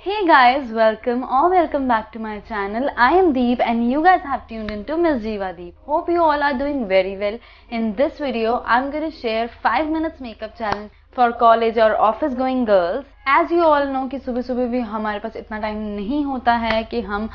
Hey guys, welcome back to my channel. I am Deep and you guys have tuned into miss.diva.deep. Hope you all are doing very well. In this video, I'm going to share 5 minutes makeup challenge for college or office going girls. As you all know कि सुबह सुबह भी हमारे पास इतना time नहीं होता है कि हम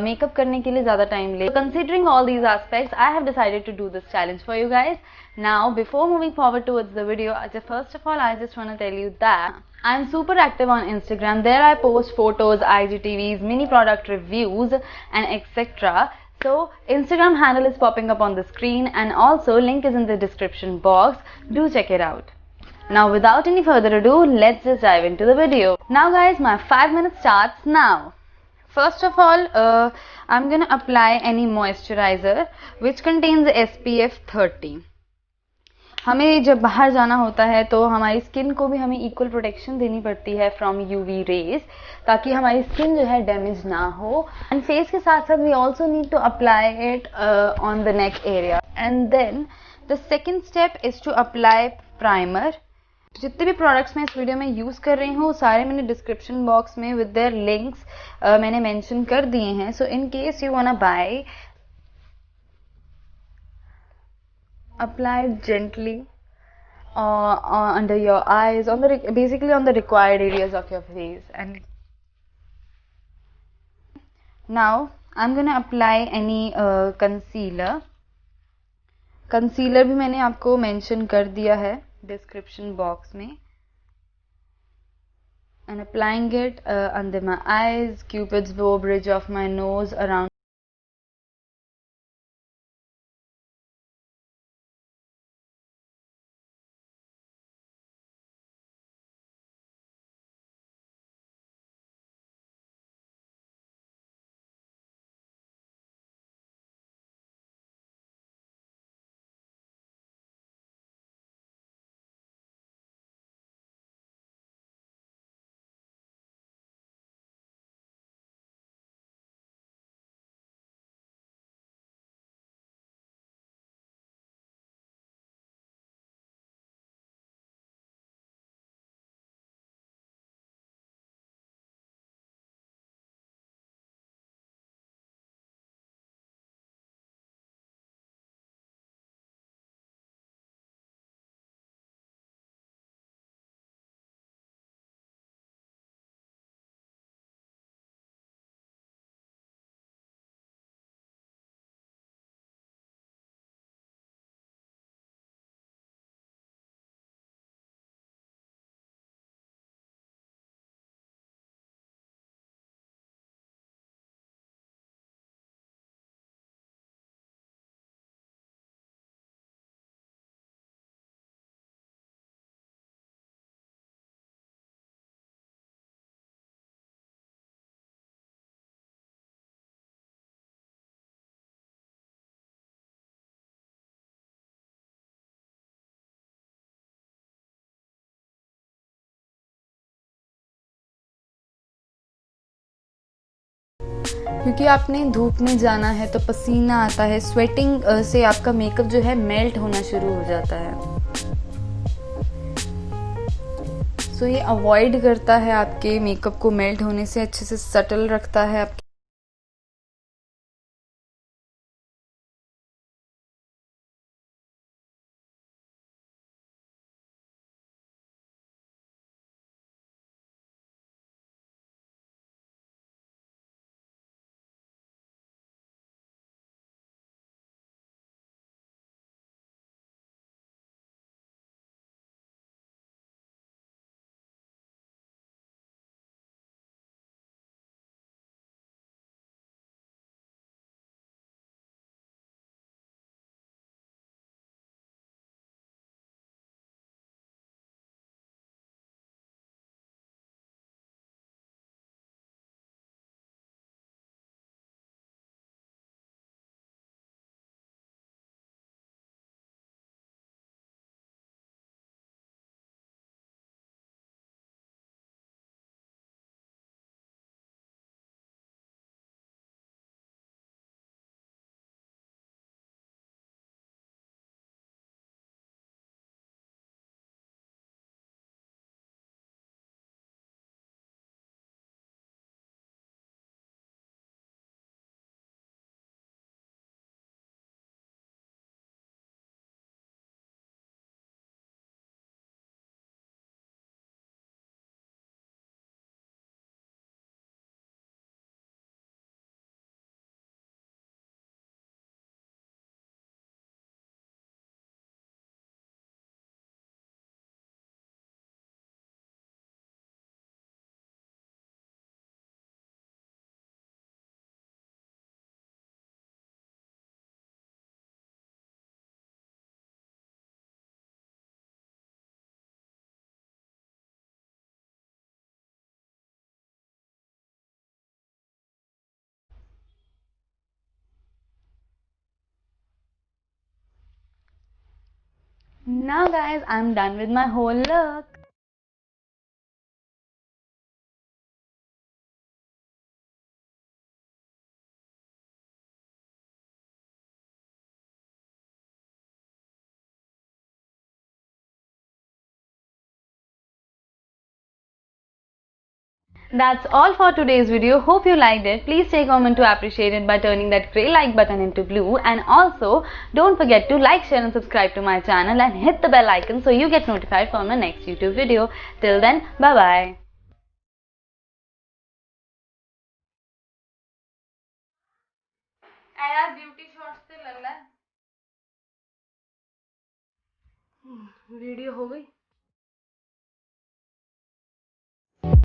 मेकअप करने के लिए ज़्यादा टाइम ले. Considering all these aspects, I have decided to do this challenge for you guys. Now, before moving forward towards the video, first of all, I just want to tell you that I'm super active on Instagram. There I post photos, IGTVs, mini product reviews and etc. So Instagram handle is popping up on the screen and also link is in the description box. Do check it out. Now without any further ado, let's just dive into the video. Now guys, my 5 minutes starts now. First of all, I'm gonna apply any moisturizer which contains SPF 30. हमें जब बाहर जाना होता है तो हमारी skin को भी हमें इक्वल प्रोटेक्शन देनी पड़ती है फ्रॉम यूवी रेज, ताकि हमारी स्किन जो है डैमेज ना हो. एंड फेस के साथ साथ we also need to apply it on the neck area. And then the second step is to apply primer. जितने भी प्रोडक्ट्स मैं इस वीडियो में यूज़ कर रही हूँ सारे मैंने डिस्क्रिप्शन बॉक्स में विद देयर लिंक्स मैंने मेंशन कर दिए हैं. So in case you wanna buy, apply it gently under your eyes, basically on the required areas of your face. And now I'm gonna apply any concealer. Concealer भी मैंने आपको mention कर दिया है डिस्क्रिप्शन बॉक्स में. and applying it under my eyes, cupid's bow, bridge of my nose, around क्योंकि आपने धूप में जाना है तो पसीना आता है. स्वेटिंग से आपका मेकअप जो है मेल्ट होना शुरू हो जाता है. सो ये अवॉइड करता है आपके मेकअप को मेल्ट होने से, अच्छे से सटल रखता है आपके Now guys, I'm done with my whole look. That's all for today's video. Hope you liked it. Please take a moment to appreciate it by turning that grey like button into blue, and also don't forget to like, share and subscribe to my channel and hit the bell icon so you get notified for my next YouTube video. Till then, bye bye. यार beauty shots से लग रहा है video हो गई।